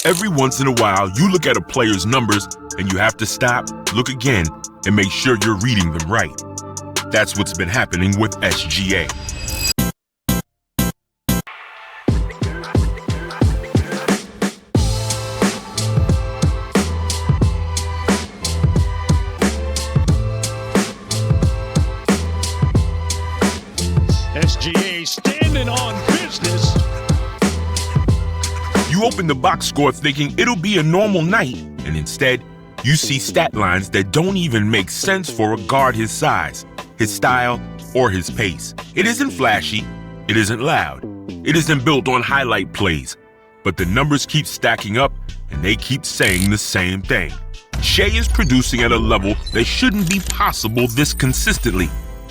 Every once in a while, you look at a player's numbers and you have to stop, look again, and make sure you're reading them right. That's what's been happening with SGA. SGA standing on business. You open the box score thinking it'll be a normal night, and instead, you see stat lines that don't even make sense for a guard his size, his style, or his pace. It isn't flashy, it isn't loud, it isn't built on highlight plays, but the numbers keep stacking up and they keep saying the same thing. Shai is producing at a level that shouldn't be possible this consistently.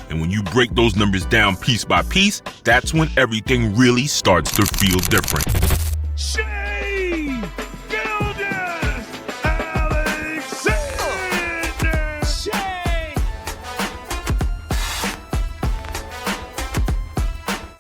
And when you break those numbers down piece by piece, that's when everything really starts to feel different. Shai Gilgeous-Alexander.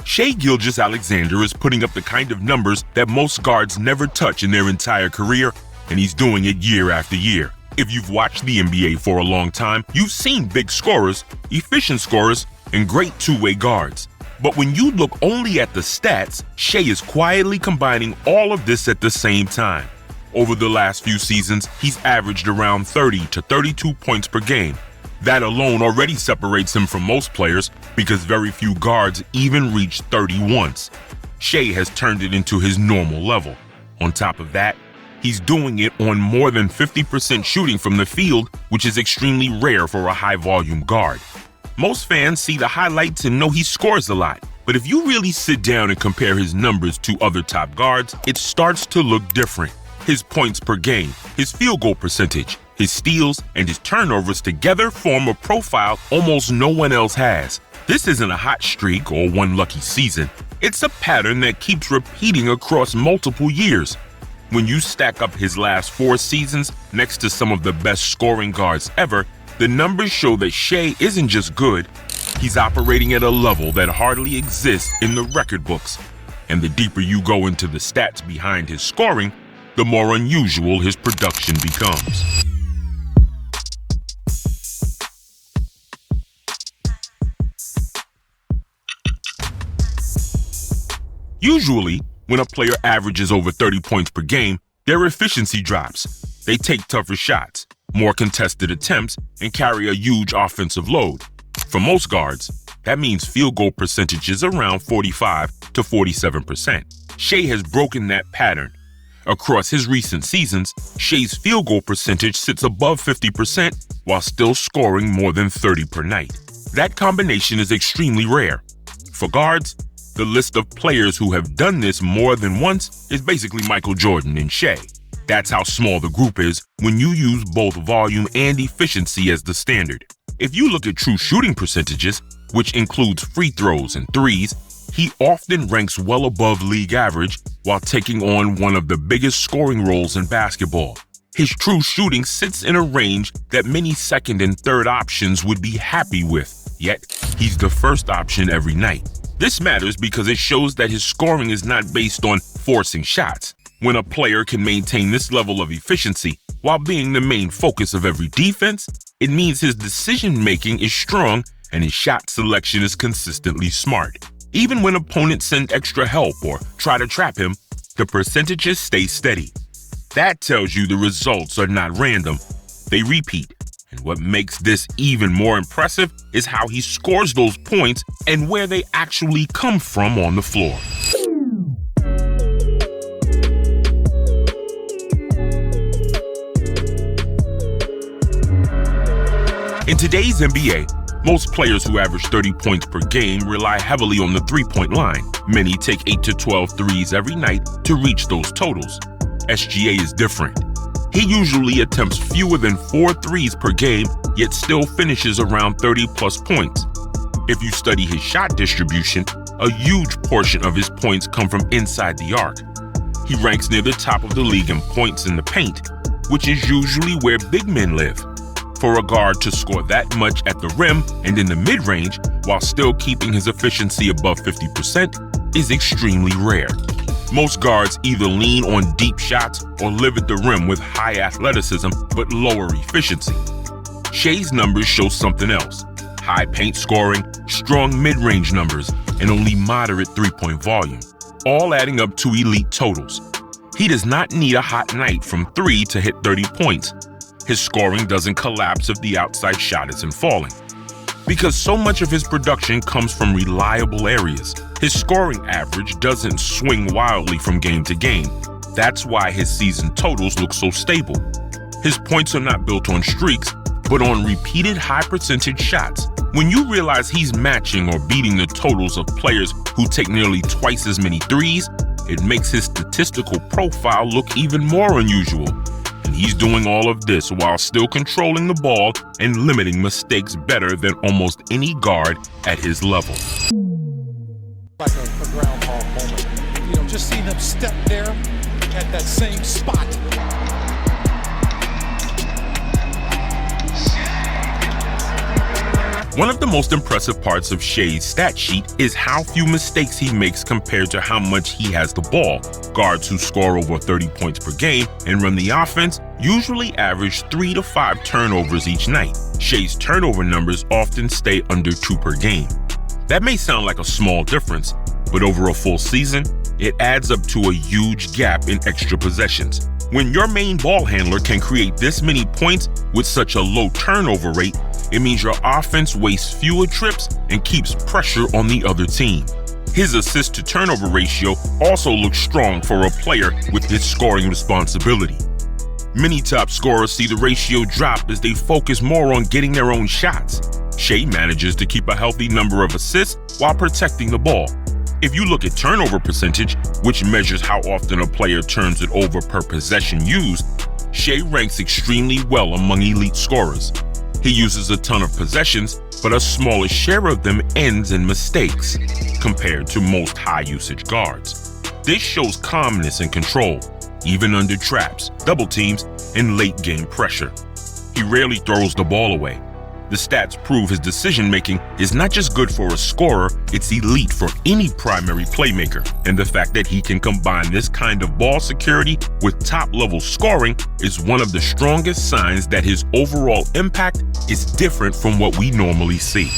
Shai Gilgeous-Alexander is putting up the kind of numbers that most guards never touch in their entire career, and he's doing it year after year. If you've watched the NBA for a long time, you've seen big scorers, efficient scorers, and great two-way guards. But when you look only at the stats, Shai is quietly combining all of this at the same time. Over the last few seasons, he's averaged around 30 to 32 points per game. That alone already separates him from most players because very few guards even reach 30 once. Shai has turned it into his normal level. On top of that, he's doing it on more than 50% shooting from the field, which is extremely rare for a high-volume guard. Most fans see the highlights and know he scores a lot, but if you really sit down and compare his numbers to other top guards, it starts to look different. His points per game, his field goal percentage, his steals, and his turnovers together form a profile almost no one else has. This isn't a hot streak or one lucky season. It's a pattern that keeps repeating across multiple years. When you stack up his last 4 seasons next to some of the best scoring guards ever, the numbers show that Shai isn't just good, he's operating at a level that hardly exists in the record books. And the deeper you go into the stats behind his scoring, the more unusual his production becomes. Usually, when a player averages over 30 points per game, their efficiency drops. They take tougher shots, more contested attempts, and carry a huge offensive load. For most guards, that means field goal percentage is around 45 to 47%. Shai has broken that pattern. Across his recent seasons, Shai's field goal percentage sits above 50% while still scoring more than 30 per night. That combination is extremely rare. For guards, the list of players who have done this more than once is basically Michael Jordan and Shai. That's how small the group is when you use both volume and efficiency as the standard. If you look at true shooting percentages, which includes free throws and threes, he often ranks well above league average while taking on one of the biggest scoring roles in basketball. His true shooting sits in a range that many second and third options would be happy with, yet he's the first option every night. This matters because it shows that his scoring is not based on forcing shots. When a player can maintain this level of efficiency while being the main focus of every defense, it means his decision-making is strong and his shot selection is consistently smart. Even when opponents send extra help or try to trap him, the percentages stay steady. That tells you the results are not random, they repeat. And what makes this even more impressive is how he scores those points and where they actually come from on the floor. In today's NBA, most players who average 30 points per game rely heavily on the three-point line. Many take 8 to 12 threes every night to reach those totals. SGA is different. He usually attempts fewer than 4 threes per game, yet still finishes around 30-plus points. If you study his shot distribution, a huge portion of his points come from inside the arc. He ranks near the top of the league in points in the paint, which is usually where big men live. For a guard to score that much at the rim and in the mid-range while still keeping his efficiency above 50% is extremely rare. Most guards either lean on deep shots or live at the rim with high athleticism but lower efficiency. Shai's numbers show something else: high paint scoring, strong mid-range numbers, and only moderate three-point volume, all adding up to elite totals. He does not need a hot night from three to hit 30 points. His scoring doesn't collapse if the outside shot isn't falling. Because so much of his production comes from reliable areas, his scoring average doesn't swing wildly from game to game. That's why his season totals look so stable. His points are not built on streaks, but on repeated high-percentage shots. When you realize he's matching or beating the totals of players who take nearly twice as many threes, it makes his statistical profile look even more unusual. And he's doing all of this while still controlling the ball and limiting mistakes better than almost any guard at his level. Like a groundhog moment. Just seeing him step there at that same spot. One of the most impressive parts of Shai's stat sheet is how few mistakes he makes compared to how much he has the ball. Guards who score over 30 points per game and run the offense usually average 3 to 5 turnovers each night. Shai's turnover numbers often stay under 2 per game. That may sound like a small difference, but over a full season, it adds up to a huge gap in extra possessions. When your main ball handler can create this many points with such a low turnover rate, it means your offense wastes fewer trips and keeps pressure on the other team. His assist-to-turnover ratio also looks strong for a player with his scoring responsibility. Many top scorers see the ratio drop as they focus more on getting their own shots. Shai manages to keep a healthy number of assists while protecting the ball. If you look at turnover percentage, which measures how often a player turns it over per possession used, Shai ranks extremely well among elite scorers. He uses a ton of possessions, but a smaller share of them ends in mistakes, compared to most high-usage guards. This shows calmness and control, even under traps, double teams, and late-game pressure. He rarely throws the ball away. The stats prove his decision-making is not just good for a scorer, it's elite for any primary playmaker. And the fact that he can combine this kind of ball security with top-level scoring is one of the strongest signs that his overall impact is different from what we normally see.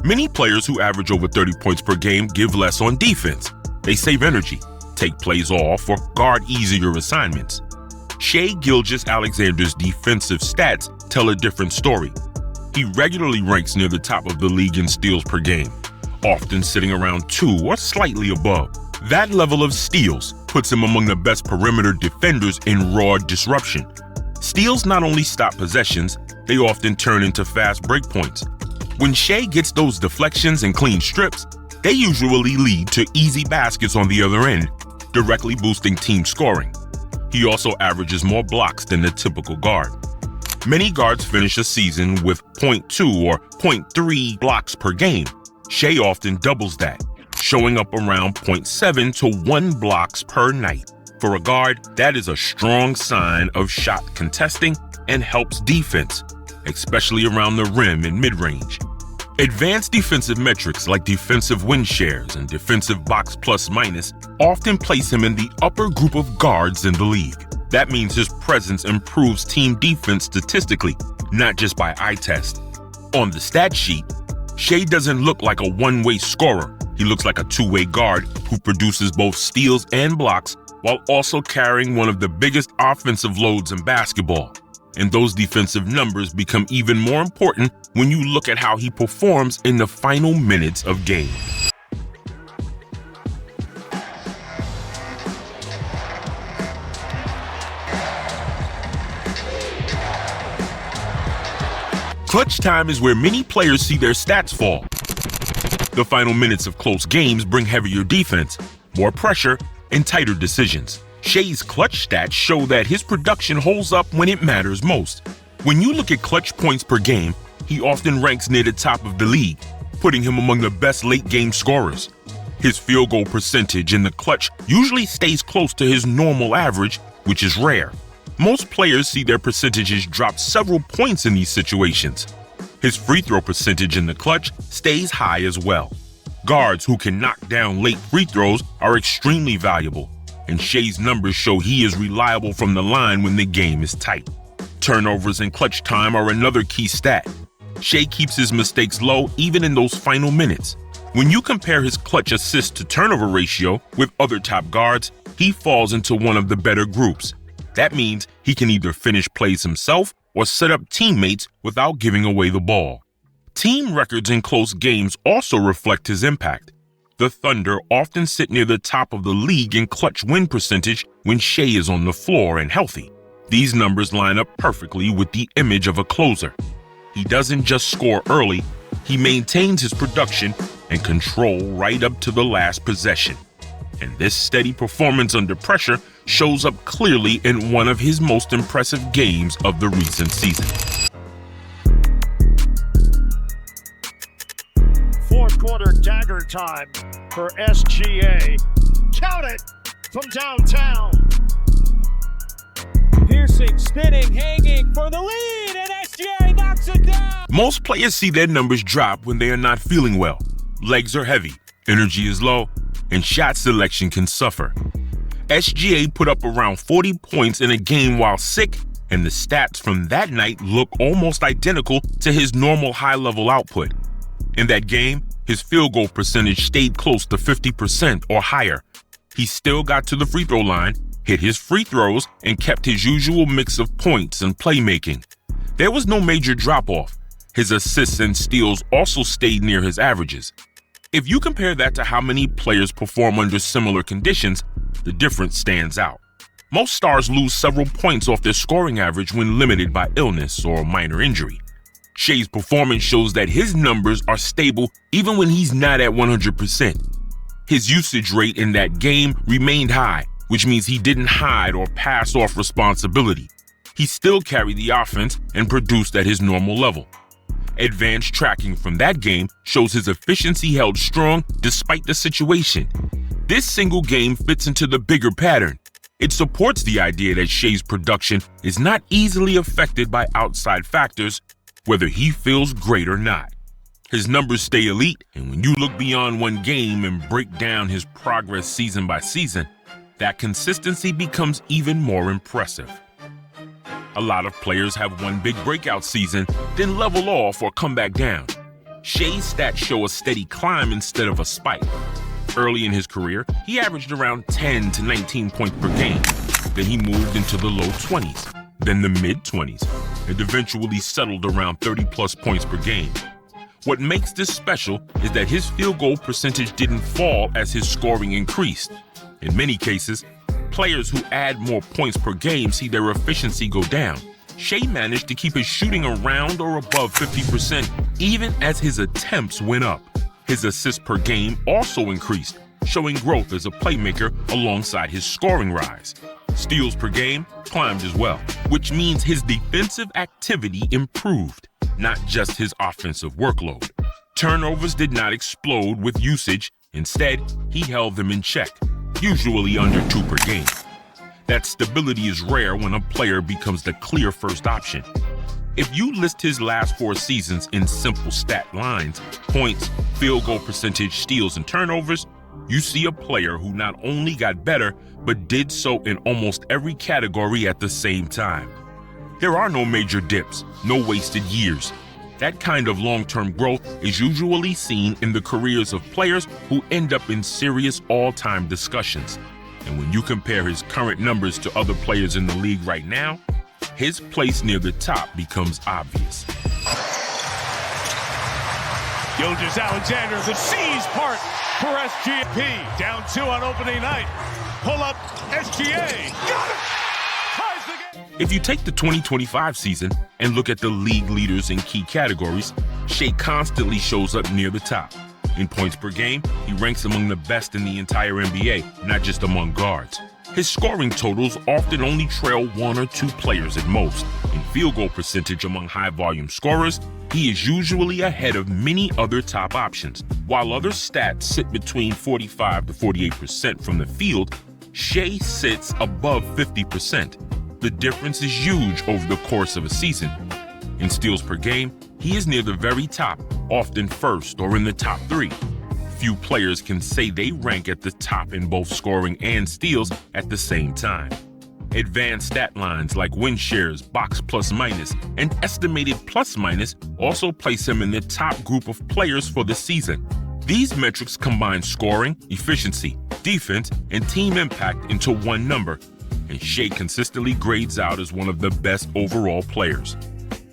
Many players who average over 30 points per game give less on defense. They save energy, take plays off, or guard easier assignments. Shai Gilgeous-Alexander's defensive stats tell a different story. He regularly ranks near the top of the league in steals per game, often sitting around 2 or slightly above. That level of steals puts him among the best perimeter defenders in raw disruption. Steals not only stop possessions, they often turn into fast break points. When Shai gets those deflections and clean strips, they usually lead to easy baskets on the other end, directly boosting team scoring. He also averages more blocks than the typical guard. Many guards finish a season with 0.2 or 0.3 blocks per game. Shai often doubles that, showing up around 0.7 to 1 blocks per night. For a guard, that is a strong sign of shot contesting and helps defense, especially around the rim and mid-range. Advanced defensive metrics like defensive win shares and defensive box plus minus often place him in the upper group of guards in the league. That means his presence improves team defense statistically, not just by eye test. On the stat sheet, Shai doesn't look like a one-way scorer. He looks like a two-way guard who produces both steals and blocks while also carrying one of the biggest offensive loads in basketball. And those defensive numbers become even more important when you look at how he performs in the final minutes of game. Clutch time is where many players see their stats fall. The final minutes of close games bring heavier defense, more pressure, and tighter decisions. Shai's clutch stats show that his production holds up when it matters most. When you look at clutch points per game, he often ranks near the top of the league, putting him among the best late-game scorers. His field goal percentage in the clutch usually stays close to his normal average, which is rare. Most players see their percentages drop several points in these situations. His free throw percentage in the clutch stays high as well. Guards who can knock down late free throws are extremely valuable, and Shai's numbers show he is reliable from the line when the game is tight. Turnovers and clutch time are another key stat. Shai keeps his mistakes low even in those final minutes. When you compare his clutch assist to turnover ratio with other top guards, he falls into one of the better groups. That means he can either finish plays himself or set up teammates without giving away the ball. Team records in close games also reflect his impact. The Thunder often sit near the top of the league in clutch win percentage when Shai is on the floor and healthy. These numbers line up perfectly with the image of a closer. He doesn't just score early, he maintains his production and control right up to the last possession. And this steady performance under pressure shows up clearly in one of his most impressive games of the recent season. Fourth quarter dagger time for SGA. Count it from downtown. Piercing, spinning, hanging for the lead, and SGA knocks it down. Most players see their numbers drop when they are not feeling well. Legs are heavy, energy is low, and shot selection can suffer. SGA put up around 40 points in a game while sick, and the stats from that night look almost identical to his normal high-level output. In that game, his field goal percentage stayed close to 50% or higher. He still got to the free throw line, hit his free throws, and kept his usual mix of points and playmaking. There was no major drop-off. His assists and steals also stayed near his averages. If you compare that to how many players perform under similar conditions, the difference stands out. Most stars lose several points off their scoring average when limited by illness or minor injury. Shai's performance shows that his numbers are stable even when he's not at 100%. His usage rate in that game remained high, which means he didn't hide or pass off responsibility. He still carried the offense and produced at his normal level. Advanced tracking from that game shows his efficiency held strong despite the situation. This single game fits into the bigger pattern. It supports the idea that Shai's production is not easily affected by outside factors, whether he feels great or not. His numbers stay elite, and when you look beyond one game and break down his progress season by season, that consistency becomes even more impressive. A lot of players have one big breakout season, then level off or come back down. Shai's stats show a steady climb instead of a spike. Early in his career, he averaged around 10 to 19 points per game. Then he moved into the low 20s, then the mid-20s, and eventually settled around 30-plus points per game. What makes this special is that his field goal percentage didn't fall as his scoring increased. In many cases, players who add more points per game see their efficiency go down. Shai managed to keep his shooting around or above 50% even as his attempts went up. His assists per game also increased, showing growth as a playmaker alongside his scoring rise. Steals per game climbed as well, which means his defensive activity improved, not just his offensive workload. Turnovers did not explode with usage. Instead, he held them in check, usually under 2 per game. That stability is rare when a player becomes the clear first option. If you list his last 4 seasons in simple stat lines, points, field goal percentage, steals, and turnovers, you see a player who not only got better, but did so in almost every category at the same time. There are no major dips, no wasted years. That kind of long-term growth is usually seen in the careers of players who end up in serious all-time discussions. And when you compare his current numbers to other players in the league right now, his place near the top becomes obvious. Gilgeous-Alexander, the C's part for SGP. Down 2 on opening night. Pull up SGA. Got it! Ties the game. If you take the 2025 season and look at the league leaders in key categories, Shai constantly shows up near the top. In points per game, he ranks among the best in the entire NBA, not just among guards. His scoring totals often only trail 1 or 2 players at most. In field goal percentage among high-volume scorers, he is usually ahead of many other top options. While other stats sit between 45 to 48% from the field, Shai sits above 50%. the difference is huge over the course of a season. In steals per game, he is near the very top, often first or in the top 3. Few players can say they rank at the top in both scoring and steals at the same time. Advanced stat lines like win shares, box plus minus, and estimated plus minus also place him in the top group of players for the season. These metrics combine scoring, efficiency, defense, and team impact into one number, and Shai consistently grades out as one of the best overall players.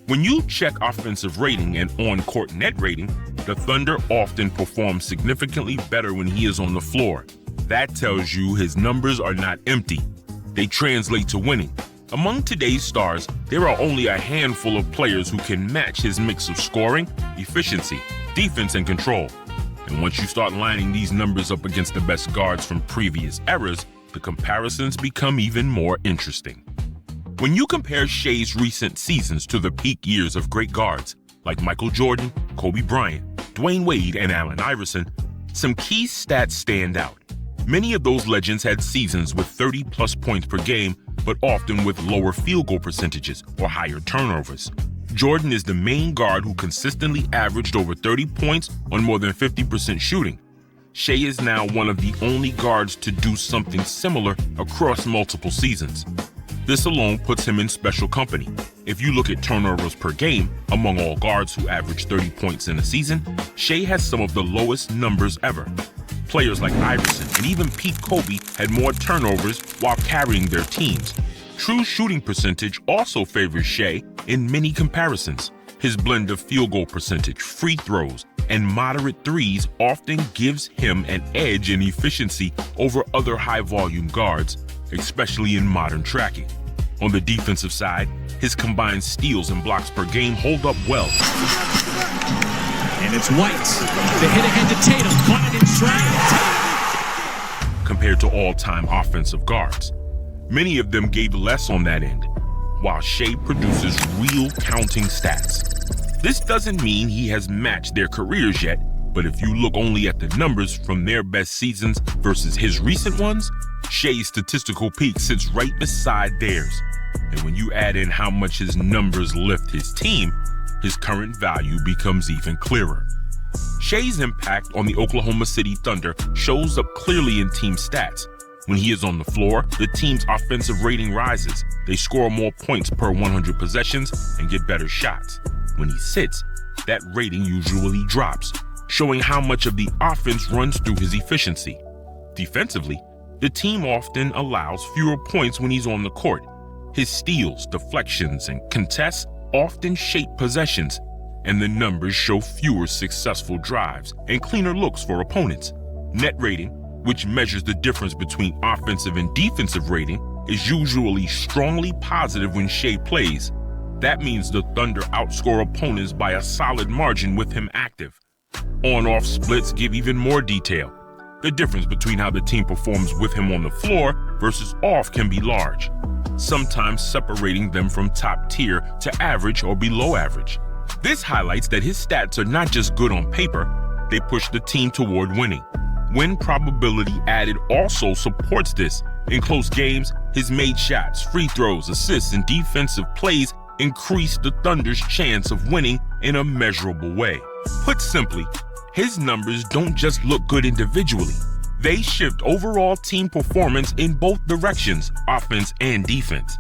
When you check offensive rating and on-court net rating, the Thunder often perform significantly better when he is on the floor. That tells you his numbers are not empty. They translate to winning. Among today's stars, there are only a handful of players who can match his mix of scoring, efficiency, defense, and control. And once you start lining these numbers up against the best guards from previous eras, the comparisons become even more interesting. When you compare Shai's recent seasons to the peak years of great guards like Michael Jordan, Kobe Bryant, Dwayne Wade, and Allen Iverson, some key stats stand out. Many of those legends had seasons with 30-plus points per game, but often with lower field goal percentages or higher turnovers. Jordan is the main guard who consistently averaged over 30 points on more than 50% shooting. Shai is now one of the only guards to do something similar across multiple seasons. This alone puts him in special company. If you look at turnovers per game, among all guards who average 30 points in a season, Shai has some of the lowest numbers ever. Players like Iverson and even peak Kobe had more turnovers while carrying their teams. True shooting percentage also favors Shai in many comparisons. His blend of field goal percentage, free throws, and moderate threes often gives him an edge in efficiency over other high-volume guards, especially in modern tracking. On the defensive side, his combined steals and blocks per game hold up well. And it's White. The hit ahead to Tatum. Caught it in stride. Compared to all-time offensive guards, many of them gave less on that end, while Shai produces real counting stats. This doesn't mean he has matched their careers yet, but if you look only at the numbers from their best seasons versus his recent ones, Shai's statistical peak sits right beside theirs. And when you add in how much his numbers lift his team, his current value becomes even clearer. Shai's impact on the Oklahoma City Thunder shows up clearly in team stats. When he is on the floor, the team's offensive rating rises. They score more points per 100 possessions and get better shots. When he sits, that rating usually drops, showing how much of the offense runs through his efficiency. Defensively, the team often allows fewer points when he's on the court. His steals, deflections, and contests often shape possessions, and the numbers show fewer successful drives and cleaner looks for opponents. Net rating, which measures the difference between offensive and defensive rating, is usually strongly positive when Shai plays. That means the Thunder outscore opponents by a solid margin with him active. On-off splits give even more detail. The difference between how the team performs with him on the floor versus off can be large, sometimes separating them from top tier to average or below average. This highlights that his stats are not just good on paper, they push the team toward winning. Win probability added also supports this. In close games, his made shots, free throws, assists, and defensive plays increase the Thunder's chance of winning in a measurable way. Put simply, his numbers don't just look good individually. They shift overall team performance in both directions, offense and defense.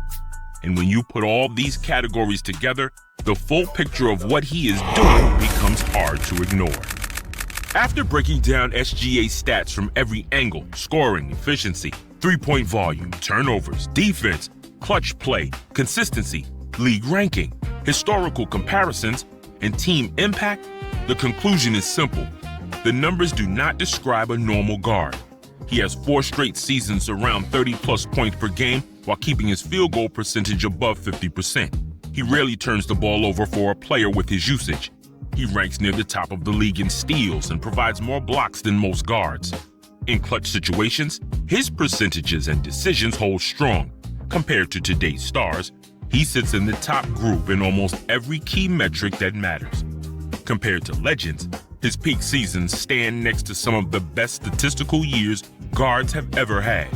And when you put all these categories together, the full picture of what he is doing becomes hard to ignore. After breaking down SGA's stats from every angle, scoring, efficiency, three-point volume, turnovers, defense, clutch play, consistency, league ranking, historical comparisons, and team impact, the conclusion is simple. The numbers do not describe a normal guard. He has 4 straight seasons around 30-plus points per game while keeping his field goal percentage above 50%. He rarely turns the ball over for a player with his usage. He ranks near the top of the league in steals and provides more blocks than most guards. In clutch situations, his percentages and decisions hold strong. Compared to today's stars, he sits in the top group in almost every key metric that matters. Compared to legends, his peak seasons stand next to some of the best statistical years guards have ever had.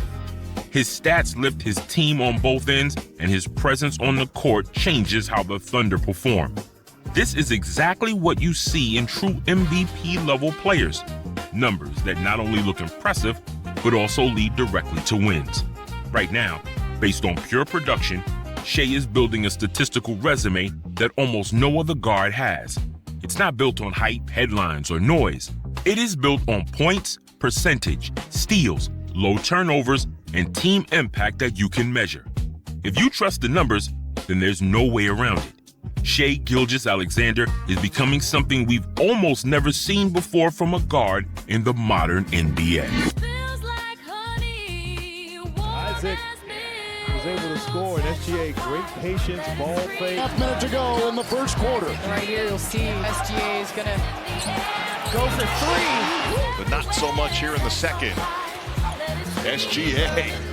His stats lift his team on both ends, and his presence on the court changes how the Thunder perform. This is exactly what you see in true MVP-level players. Numbers that not only look impressive, but also lead directly to wins. Right now, based on pure production, Shai is building a statistical resume that almost no other guard has. It's not built on hype, headlines, or noise. It is built on points, percentage, steals, low turnovers, and team impact that you can measure. If you trust the numbers, then there's no way around it. Shai Gilgeous-Alexander is becoming something we've almost never seen before from a guard in the modern NBA. Isaac was able to score, and SGA, great patience, ball fake. Half minute to go in the first quarter. Right here, you'll see SGA is gonna go for three. But not so much here in the second. SGA